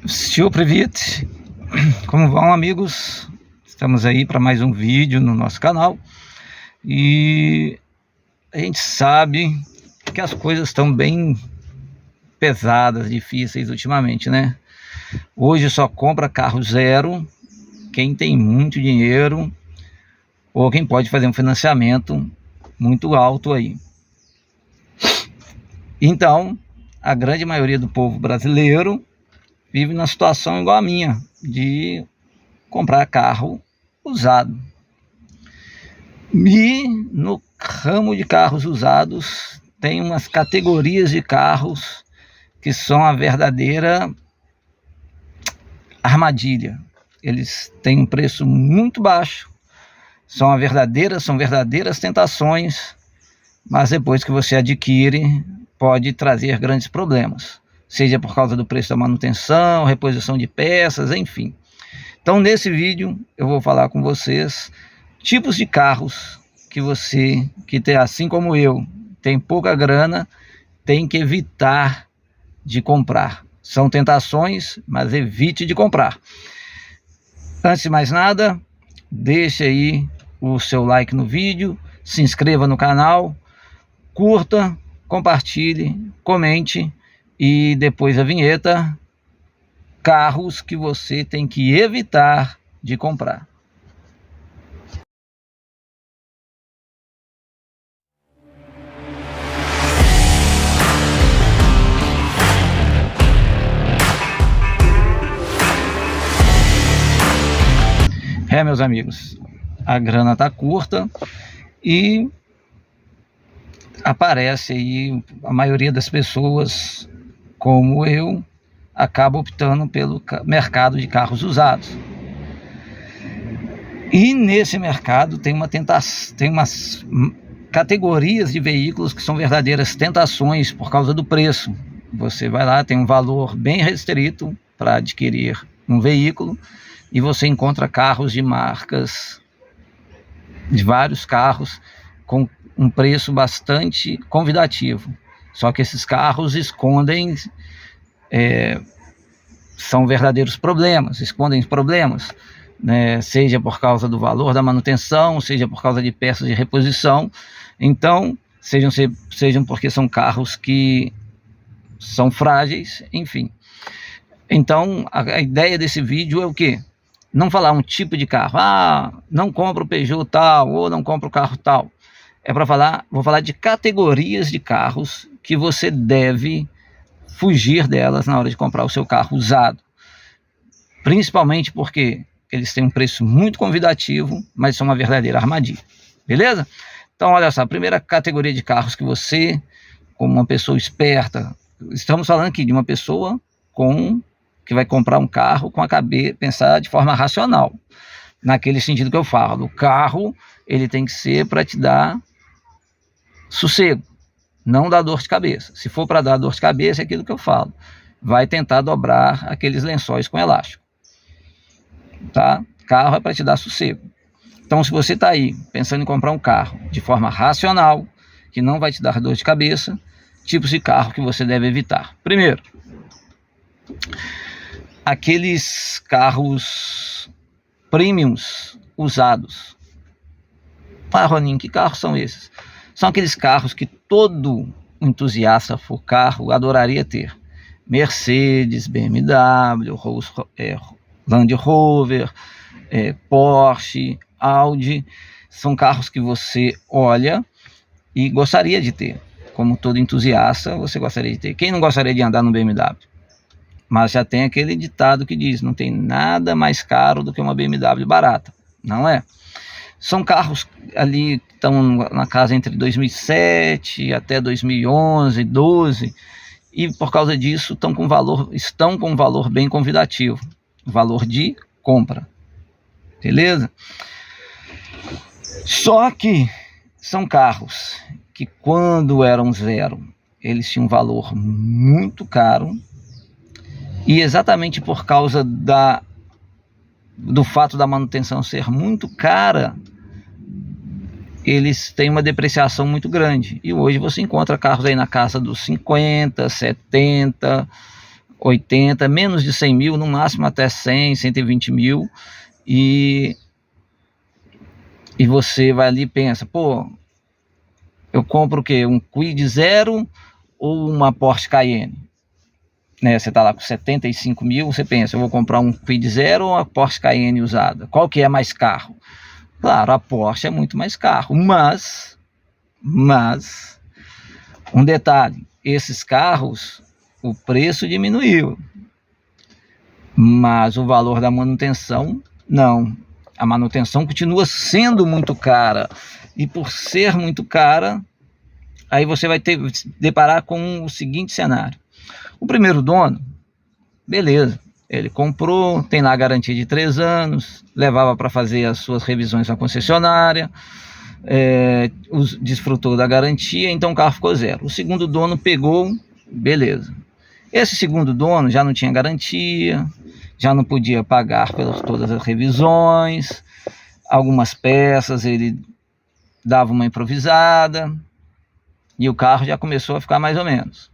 Всё, привет! Como vão, amigos? Estamos aí para mais um vídeo no nosso canal e a gente sabe que as coisas estão bem pesadas, difíceis ultimamente, né? Hoje só compra carro zero quem tem muito dinheiro ou quem pode fazer um financiamento muito alto aí. Então, a grande maioria do povo brasileiro vive na situação igual a minha, de comprar carro usado. E no ramo de carros usados tem umas categorias de carros que são a verdadeira armadilha. Eles têm um preço muito baixo, são verdadeiras tentações, mas depois que você adquire, pode trazer grandes problemas, seja por causa do preço da manutenção, reposição de peças, enfim. Então, nesse vídeo, eu vou falar com vocês tipos de carros que você, que tem, assim como eu, tem pouca grana, tem que evitar de comprar. São tentações, mas evite de comprar. Antes de mais nada, deixe aí o seu like no vídeo, se inscreva no canal, curta, compartilhe, comente e depois a vinheta, carros que você tem que evitar de comprar. Meus amigos, a grana tá curta e aparece aí a maioria das pessoas, como eu, acaba optando pelo mercado de carros usados. E nesse mercado tem umas categorias de veículos que são verdadeiras tentações por causa do preço. Você vai lá, tem um valor bem restrito para adquirir um veículo e você encontra carros de marcas, de vários carros, com um preço bastante convidativo. Só que esses carros escondem, são verdadeiros problemas, escondem problemas, né? Seja por causa do valor da manutenção, seja por causa de peças de reposição. Então, sejam porque são carros que são frágeis, enfim. Então, a ideia desse vídeo é o quê? Não falar um tipo de carro, não compra o Peugeot tal, ou não compra o carro tal. Vou falar de categorias de carros que você deve fugir delas na hora de comprar o seu carro usado. Principalmente porque eles têm um preço muito convidativo, mas são uma verdadeira armadilha. Beleza? Então, olha só, a primeira categoria de carros que você, como uma pessoa esperta, estamos falando aqui de uma pessoa que vai comprar um carro com a cabeça, pensar de forma racional, naquele sentido que eu falo. O carro, ele tem que ser para te dar sossego, não dar dor de cabeça. Se for para dar dor de cabeça, é aquilo que eu falo, vai tentar dobrar aqueles lençóis com elástico, tá? Carro é para te dar sossego. Então, se você está aí pensando em comprar um carro de forma racional, que não vai te dar dor de cabeça, tipos de carro que você deve evitar. Primeiro, aqueles carros premiums usados. Roninho, que carros são esses? São aqueles carros que todo entusiasta por carro adoraria ter. Mercedes, BMW, Land Rover, Porsche, Audi. São carros que você olha e gostaria de ter. Como todo entusiasta, você gostaria de ter. Quem não gostaria de andar no BMW? Mas já tem aquele ditado que diz, não tem nada mais caro do que uma BMW barata, não é? São carros ali que estão na casa entre 2007 até 2011, 12, e por causa disso estão com um valor bem convidativo, valor de compra, beleza? Só que são carros que quando eram zero, eles tinham um valor muito caro, e exatamente por causa do fato da manutenção ser muito cara, eles têm uma depreciação muito grande. E hoje você encontra carros aí na casa dos 50, 70, 80, menos de 100 mil, no máximo até 100, 120 mil, e você vai ali e pensa, pô, eu compro o quê? Um Kwid Zero ou uma Porsche Cayenne? Né, você está lá com 75 mil, você pensa, eu vou comprar um Kwid Zero ou uma Porsche Cayenne usada? Qual que é mais carro? Claro, a Porsche é muito mais carro, mas um detalhe, esses carros, o preço diminuiu, mas o valor da manutenção não. A manutenção continua sendo muito cara, e por ser muito cara, aí você vai ter que se deparar com o seguinte cenário. O primeiro dono, beleza, ele comprou, tem lá a garantia de 3 anos, levava para fazer as suas revisões na concessionária, desfrutou da garantia, então o carro ficou zero. O segundo dono pegou, beleza. Esse segundo dono já não tinha garantia, já não podia pagar pelas todas as revisões, algumas peças ele dava uma improvisada, e o carro já começou a ficar mais ou menos.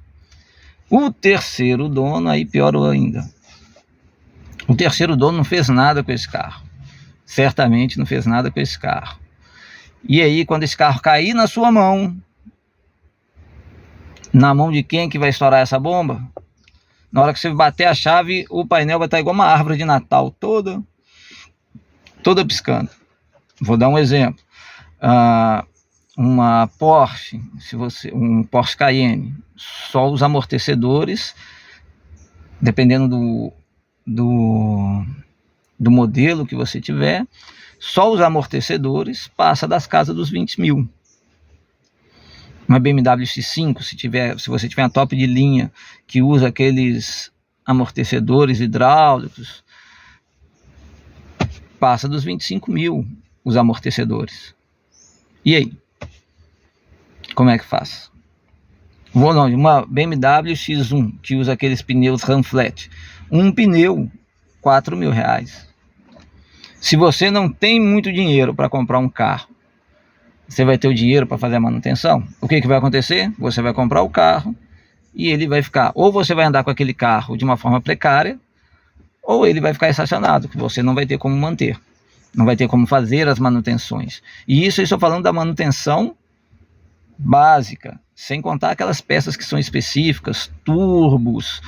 O terceiro dono, aí piorou ainda. O terceiro dono não fez nada com esse carro. Certamente não fez nada com esse carro. E aí, quando esse carro cair na sua mão, na mão de quem que vai estourar essa bomba? Na hora que você bater a chave, o painel vai estar igual uma árvore de Natal, toda piscando. Vou dar um exemplo. Uma Porsche, um Porsche Cayenne, só os amortecedores, dependendo do modelo que você tiver, só os amortecedores passa das casas dos 20 mil. Uma BMW X5, se você tiver uma top de linha que usa aqueles amortecedores hidráulicos, passa dos 25 mil os amortecedores. E aí? Como é que faz? Vou longe, uma BMW X1 que usa aqueles pneus Ram Flat, um pneu 4 mil reais. Se você não tem muito dinheiro para comprar um carro, você vai ter o dinheiro para fazer a manutenção? O que vai acontecer? Você vai comprar o carro e ele vai ficar, ou você vai andar com aquele carro de uma forma precária, ou ele vai ficar estacionado, que você não vai ter como manter, não vai ter como fazer as manutenções. E isso eu estou falando da manutenção básica, sem contar aquelas peças que são específicas, turbos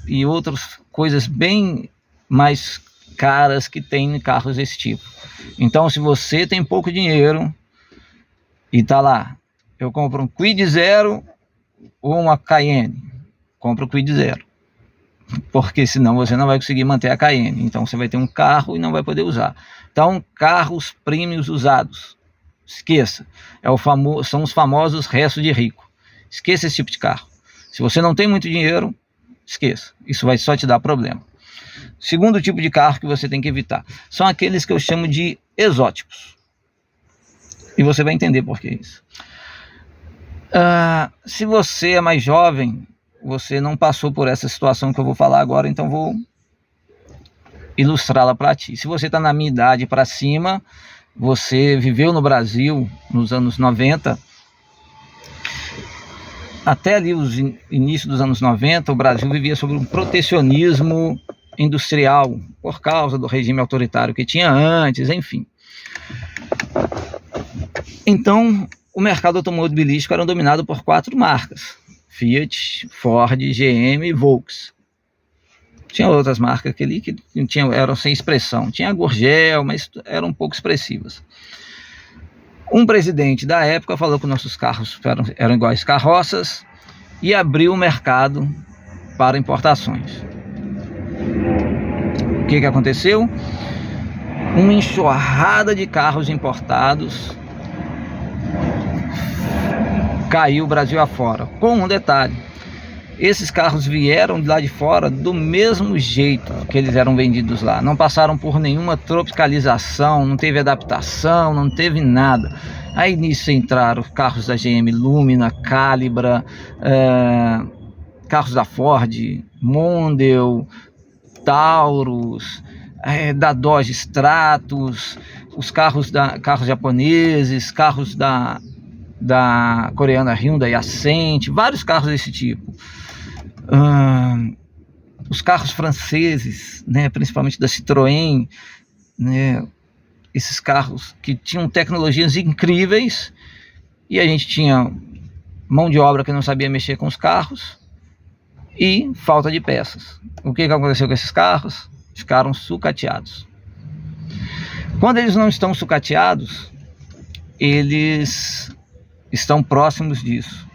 e outras coisas bem mais caras que tem em carros desse tipo. Então, se você tem pouco dinheiro e tá lá, eu compro um Kwid Zero ou uma Cayenne, compra o Kwid Zero, porque senão você não vai conseguir manter a Cayenne. Então você vai ter um carro e não vai poder usar. Então, carros premiums usados, esqueça, são os famosos restos de rico. Esqueça esse tipo de carro. Se você não tem muito dinheiro, esqueça, isso vai só te dar problema. Segundo tipo de carro que você tem que evitar são aqueles que eu chamo de exóticos, e você vai entender por que isso. Se você é mais jovem, você não passou por essa situação que eu vou falar agora, então vou ilustrá-la para ti. Se você está na minha idade para cima, você viveu no Brasil nos anos 90, até ali os inícios dos anos 90, o Brasil vivia sob um protecionismo industrial, por causa do regime autoritário que tinha antes, enfim. Então, o mercado automobilístico era dominado por 4 marcas: Fiat, Ford, GM e Volkswagen. Tinha outras marcas que eram sem expressão. Tinha a Gurgel, mas eram um pouco expressivas. Um presidente da época falou que nossos carros eram iguais carroças e abriu o mercado para importações. O que aconteceu? Uma enxurrada de carros importados caiu o Brasil afora, com um detalhe: esses carros vieram de lá de fora do mesmo jeito que eles eram vendidos lá, não passaram por nenhuma tropicalização, não teve adaptação, não teve nada. Aí nisso entraram carros da GM Lumina, Calibra, carros da Ford, Mondeo, Taurus, da Dodge Stratus, os carros japoneses, carros da coreana Hyundai Accent, vários carros desse tipo. Os carros franceses, né, principalmente da Citroën, né, esses carros que tinham tecnologias incríveis, e a gente tinha mão de obra que não sabia mexer com os carros e falta de peças. O que aconteceu com esses carros? Ficaram sucateados. Quando eles não estão sucateados, eles estão próximos disso.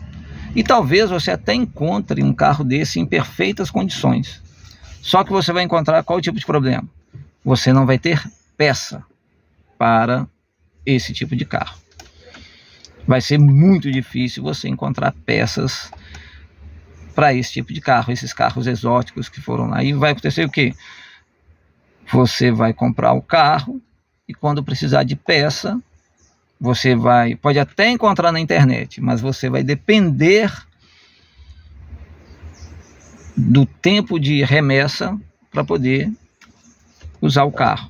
E talvez você até encontre um carro desse em perfeitas condições. Só que você vai encontrar qual tipo de problema? Você não vai ter peça para esse tipo de carro. Vai ser muito difícil você encontrar peças para esse tipo de carro, esses carros exóticos que foram lá. E vai acontecer o quê? Você vai comprar o carro e quando precisar de peça, você pode até encontrar na internet, mas você vai depender do tempo de remessa para poder usar o carro.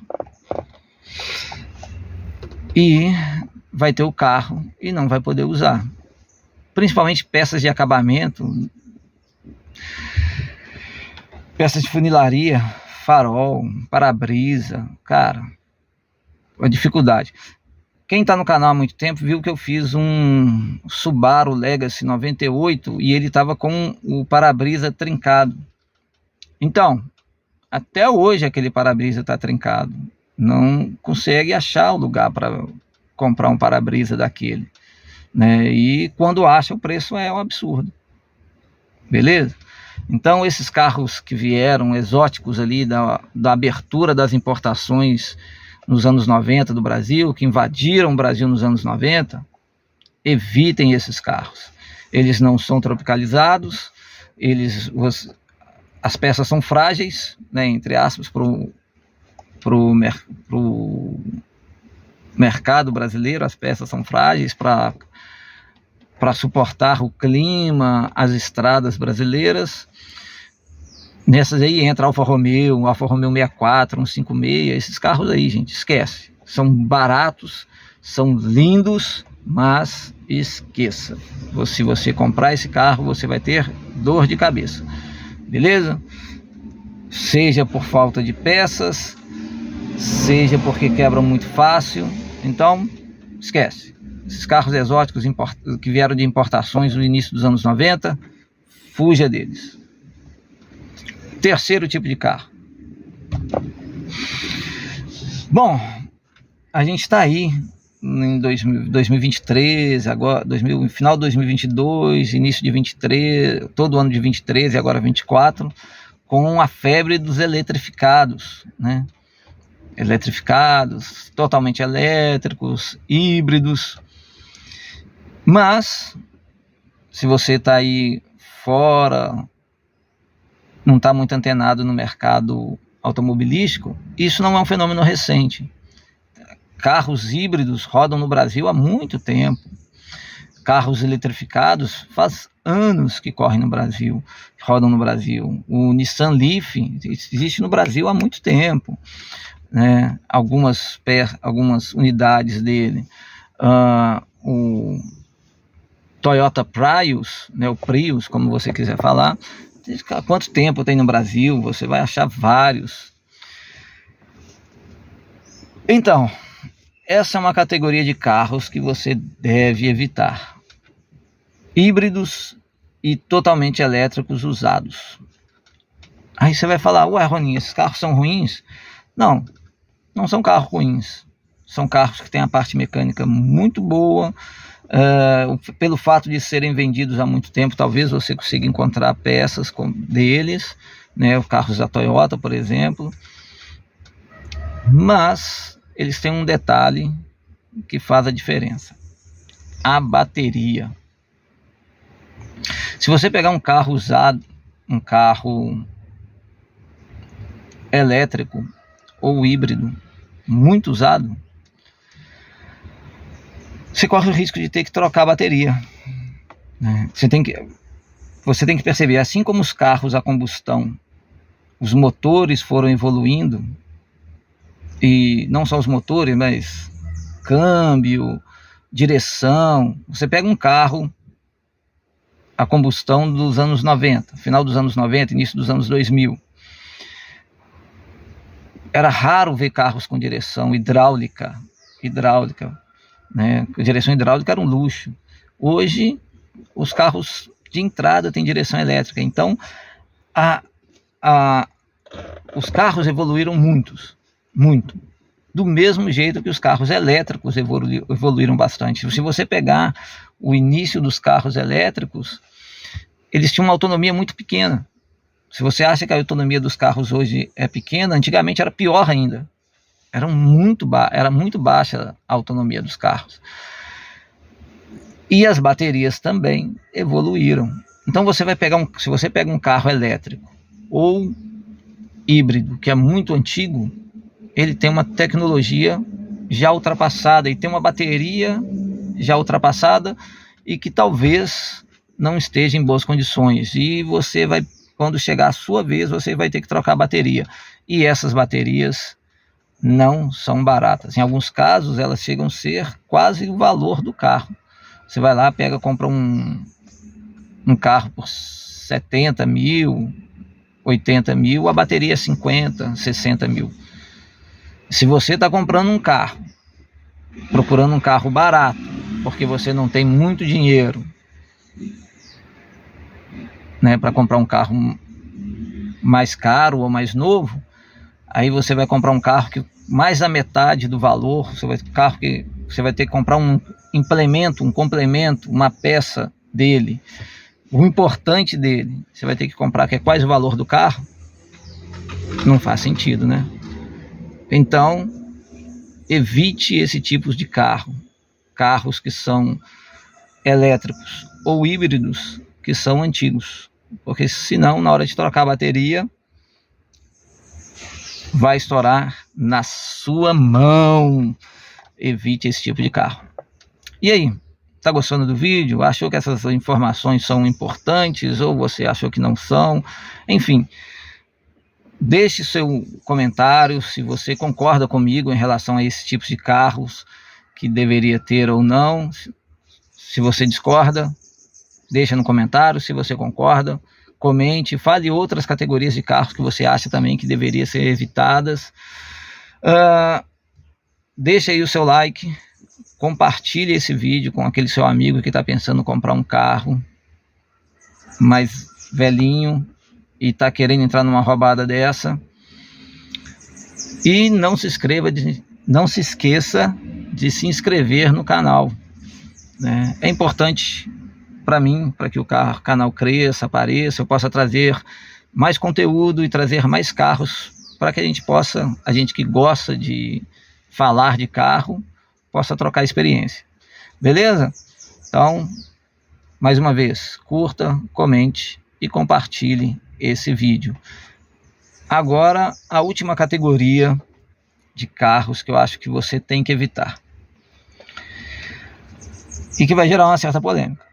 E vai ter o carro e não vai poder usar. Principalmente peças de acabamento, peças de funilaria, farol, para-brisa, cara, a dificuldade. Quem está no canal há muito tempo viu que eu fiz um Subaru Legacy 98 e ele estava com o para-brisa trincado. Então, até hoje aquele para-brisa está trincado. Não consegue achar o lugar para comprar um para-brisa daquele, né? E quando acha, o preço é um absurdo. Beleza? Então, esses carros que vieram exóticos ali da abertura das importações nos anos 90 do Brasil, que invadiram o Brasil nos anos 90, evitem esses carros. Eles não são tropicalizados, as peças são frágeis, né, entre aspas, para o mercado brasileiro. As peças são frágeis para suportar o clima, as estradas brasileiras. Nessas aí entra Alfa Romeo 64, 156, esses carros aí, gente, esquece. São baratos, são lindos, mas esqueça. Se você comprar esse carro, você vai ter dor de cabeça. Beleza? Seja por falta de peças, seja porque quebram muito fácil. Então, esquece. Esses carros exóticos que vieram de importações no início dos anos 90, fuja deles. Terceiro tipo de carro. Bom, a gente está aí em 2023, agora final de 2022, início de 23, todo ano de 23 e agora 24, com a febre dos eletrificados, né? Eletrificados, totalmente elétricos, híbridos. Mas, se você está aí fora, não está muito antenado no mercado automobilístico, isso não é um fenômeno recente. Carros híbridos rodam no Brasil há muito tempo. Carros eletrificados faz anos que correm no Brasil, rodam no Brasil. O Nissan Leaf existe no Brasil há muito tempo, né? Algumas unidades dele. O Toyota Prius, né? O Prius, como você quiser falar, quanto tempo tem no Brasil? Você vai achar vários. Então, essa é uma categoria de carros que você deve evitar. Híbridos e totalmente elétricos usados. Aí você vai falar, ué, Roninho, esses carros são ruins? Não, não são carros ruins. São carros que têm a parte mecânica muito boa. Pelo fato de serem vendidos há muito tempo, talvez você consiga encontrar peças deles, né, os carros da Toyota, por exemplo, mas eles têm um detalhe que faz a diferença: a bateria. Se você pegar um carro usado, um carro elétrico ou híbrido muito usado, você corre o risco de ter que trocar a bateria, né? Você tem que perceber, assim como os carros a combustão, os motores foram evoluindo, e não só os motores, mas câmbio, direção. Você pega um carro a combustão dos anos 90, final dos anos 90, início dos anos 2000. Era raro ver carros com direção hidráulica, né? Direção hidráulica era um luxo. Hoje, os carros de entrada têm direção elétrica. Então, os carros evoluíram muito. Do mesmo jeito que os carros elétricos evoluíram bastante. Se você pegar o início dos carros elétricos, eles tinham uma autonomia muito pequena. Se você acha que a autonomia dos carros hoje é pequena, antigamente era pior ainda. Era muito baixa a autonomia dos carros. E as baterias também evoluíram. Então se você pega um carro elétrico ou híbrido, que é muito antigo, ele tem uma tecnologia já ultrapassada e tem uma bateria já ultrapassada e que talvez não esteja em boas condições. E quando chegar a sua vez, você vai ter que trocar a bateria. E essas baterias não são baratas. Em alguns casos, elas chegam a ser quase o valor do carro. Você vai lá, compra um carro por 70 mil, 80 mil, a bateria é 50, 60 mil. Se você está comprando um carro, procurando um carro barato, porque você não tem muito dinheiro, né, para comprar um carro mais caro ou mais novo, aí você vai comprar um carro que mais da metade do valor, você vai ter que comprar um implemento, um complemento, uma peça dele, o importante dele, você vai ter que comprar, que é quase o valor do carro. Não faz sentido, né? Então, evite esse tipo de carros que são elétricos ou híbridos, que são antigos, porque senão na hora de trocar a bateria vai estourar na sua mão. Evite esse tipo de carro. E aí, tá gostando do vídeo? Achou que essas informações são importantes ou você achou que não são? Enfim, deixe seu comentário se você concorda comigo em relação a esse tipo de carros que deveria ter ou não. Se você discorda, deixa no comentário. Se você concorda, comente. Fale outras categorias de carros que você acha também que deveriam ser evitadas. Deixa aí o seu like. Compartilhe esse vídeo com aquele seu amigo que está pensando em comprar um carro mais velhinho e está querendo entrar numa roubada dessa. E não se esqueça de se inscrever no canal, né? É importante para mim, para que o canal cresça, apareça, eu possa trazer mais conteúdo e trazer mais carros para que a gente que gosta de falar de carro, possa trocar experiência. Beleza? Então, mais uma vez, curta, comente e compartilhe esse vídeo. Agora, a última categoria de carros que eu acho que você tem que evitar e que vai gerar uma certa polêmica.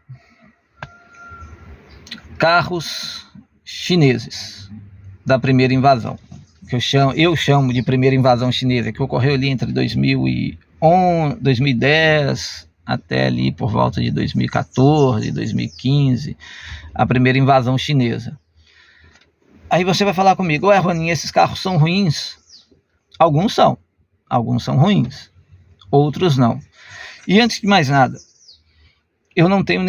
Carros chineses da primeira invasão, que eu chamo de primeira invasão chinesa, que ocorreu ali entre 2010 até ali por volta de 2014, 2015, a primeira invasão chinesa. Aí você vai falar comigo: ué, Roninho, esses carros são ruins? Alguns são ruins, outros não. E antes de mais nada, eu não tenho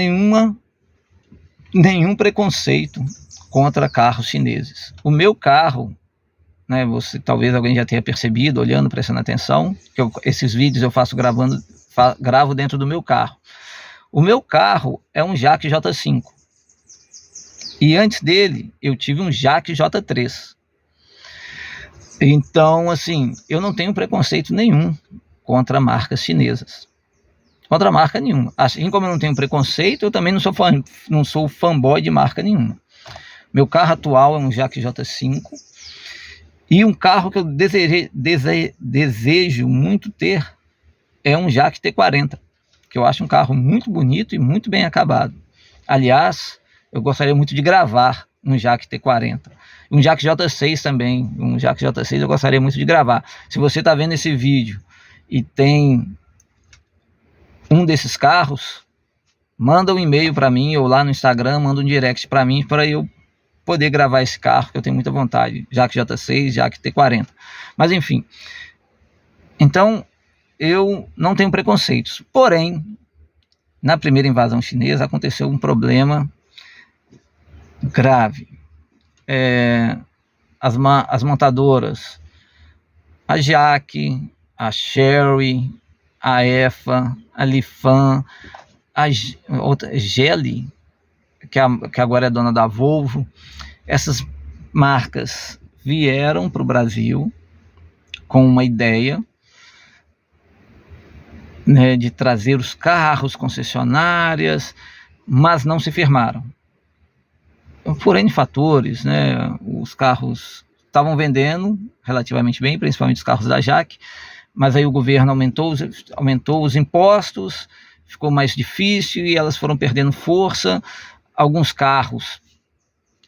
nenhum preconceito contra carros chineses. O meu carro, né, talvez alguém já tenha percebido, olhando, prestando atenção, que esses vídeos eu gravo dentro do meu carro. O meu carro é um Jaque J5. E antes dele, eu tive um Jaque J3. Então, assim, eu não tenho preconceito nenhum contra marcas chinesas. Contra marca nenhuma. Assim como eu não tenho preconceito, eu também não sou fanboy de marca nenhuma. Meu carro atual é um Jaque J5. E um carro que eu desejo muito ter é um Jaque T40, que eu acho um carro muito bonito e muito bem acabado. Aliás, eu gostaria muito de gravar um Jaque T40. Um Jaque J6 também. Um Jaque J6 eu gostaria muito de gravar. Se você está vendo esse vídeo e tem um desses carros, manda um e-mail para mim, ou lá no Instagram, manda um direct para mim, para eu poder gravar esse carro, que eu tenho muita vontade, Jaque J6, Jaque T40. Mas enfim, então eu não tenho preconceitos. Porém, na primeira invasão chinesa aconteceu um problema grave. As montadoras, a Jaque, a Chery, a EFA, a Lifan, a Geely, que agora é dona da Volvo, essas marcas vieram para o Brasil com uma ideia, né, de trazer os carros concessionárias, mas não se firmaram. Por N fatores, né, os carros estavam vendendo relativamente bem, principalmente os carros da Jaque, mas aí o governo aumentou os impostos, ficou mais difícil e elas foram perdendo força. Alguns carros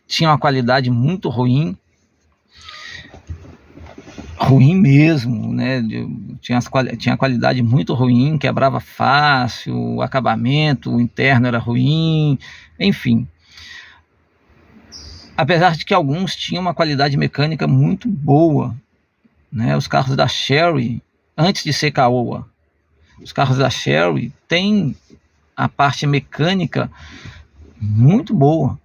tinham uma qualidade muito ruim mesmo, né? Tinha qualidade muito ruim, quebrava fácil, o acabamento interno era ruim, enfim. Apesar de que alguns tinham uma qualidade mecânica muito boa, né? Os carros da Chery, antes de ser Caoa, os carros da Chery têm a parte mecânica muito boa.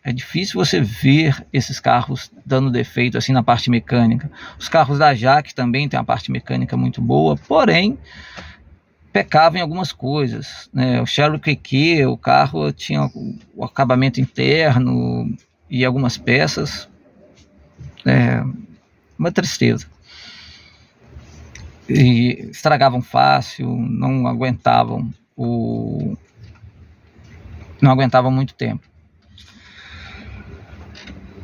É difícil você ver esses carros dando defeito assim na parte mecânica. Os carros da Jaque também têm a parte mecânica muito boa, porém pecavam em algumas coisas, né? O Chery QQ, o carro tinha o acabamento interno e algumas peças, uma tristeza. E estragavam fácil, não aguentavam muito tempo.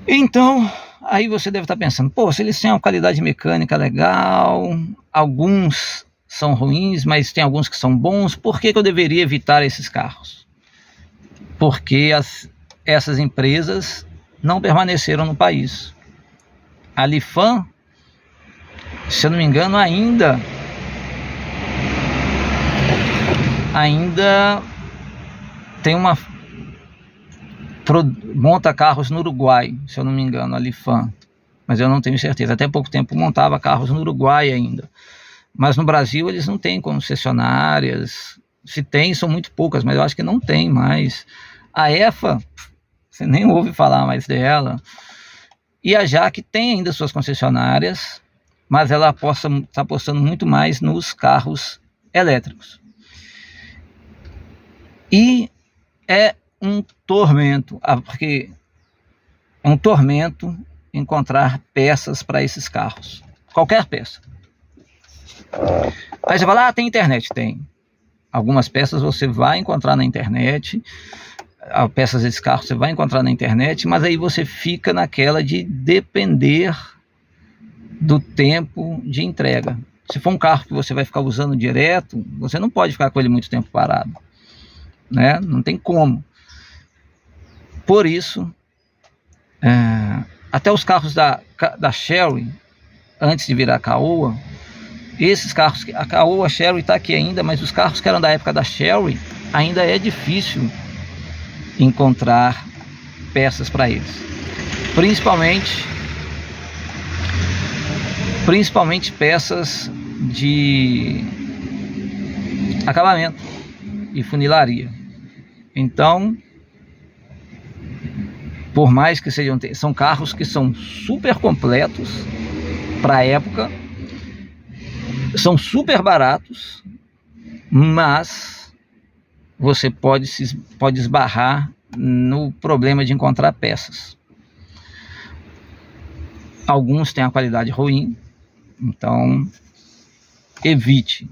Então, aí você deve estar pensando, pô, se eles têm uma qualidade mecânica legal, alguns são ruins, mas tem alguns que são bons, por que eu deveria evitar esses carros? Porque essas empresas não permaneceram no país. A Lifan, se eu não me engano, ainda tem monta carros no Uruguai, se eu não me engano, a Lifan, mas eu não tenho certeza. Até pouco tempo montava carros no Uruguai ainda, mas no Brasil eles não têm concessionárias. Se tem, são muito poucas, mas eu acho que não tem mais. A EFA, você nem ouve falar mais dela. E a Jaque tem ainda suas concessionárias, mas ela está apostando muito mais nos carros elétricos. E é um tormento, porque é um tormento encontrar peças para esses carros. Qualquer peça. Aí você fala, tem internet? Tem. Algumas peças você vai encontrar na internet, peças desse carro você vai encontrar na internet, mas aí você fica naquela de depender do tempo de entrega. Se for um carro que você vai ficar usando direto, você não pode ficar com ele muito tempo parado, né? Não tem como. Por isso, até os carros da Chery, antes de virar Caoa, esses carros, a Caoa, a Chery está aqui ainda, mas os carros que eram da época da Chery, ainda é difícil encontrar peças para eles. Principalmente peças de acabamento e funilaria. Então, por mais que são carros que são super completos para a época, são super baratos, mas você pode esbarrar no problema de encontrar peças. Alguns têm a qualidade ruim, então evite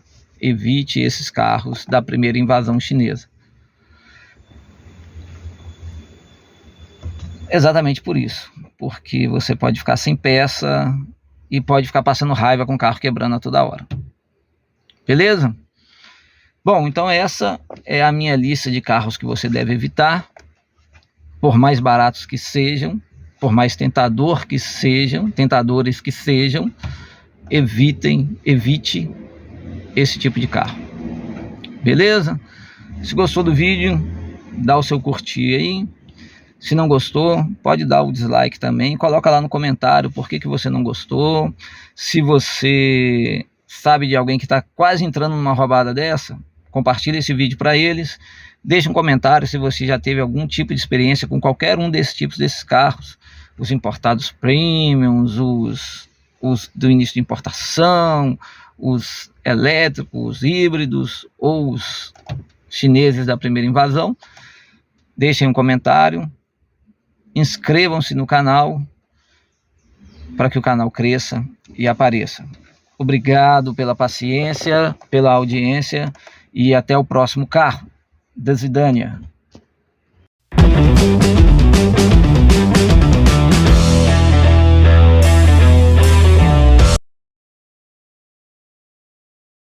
esses carros da primeira invasão chinesa. Exatamente por isso, porque você pode ficar sem peça e pode ficar passando raiva com o carro quebrando a toda hora. Beleza? Bom, então essa é a minha lista de carros que você deve evitar, por mais baratos que sejam, por mais tentadores que sejam, evite esse tipo de carro. Beleza? Se gostou do vídeo, dá o seu curtir aí. Se não gostou, pode dar o dislike também. Coloca lá no comentário por que você não gostou. Se você sabe de alguém que está quase entrando numa roubada dessa, compartilha esse vídeo para eles. Deixa um comentário se você já teve algum tipo de experiência com qualquer um desses carros. Os importados premiums, os do início de importação, os elétricos, híbridos ou os chineses da primeira invasão. Deixem um comentário. Inscrevam-se no canal para que o canal cresça e apareça. Obrigado pela paciência, pela audiência e até o próximo carro. До свидания.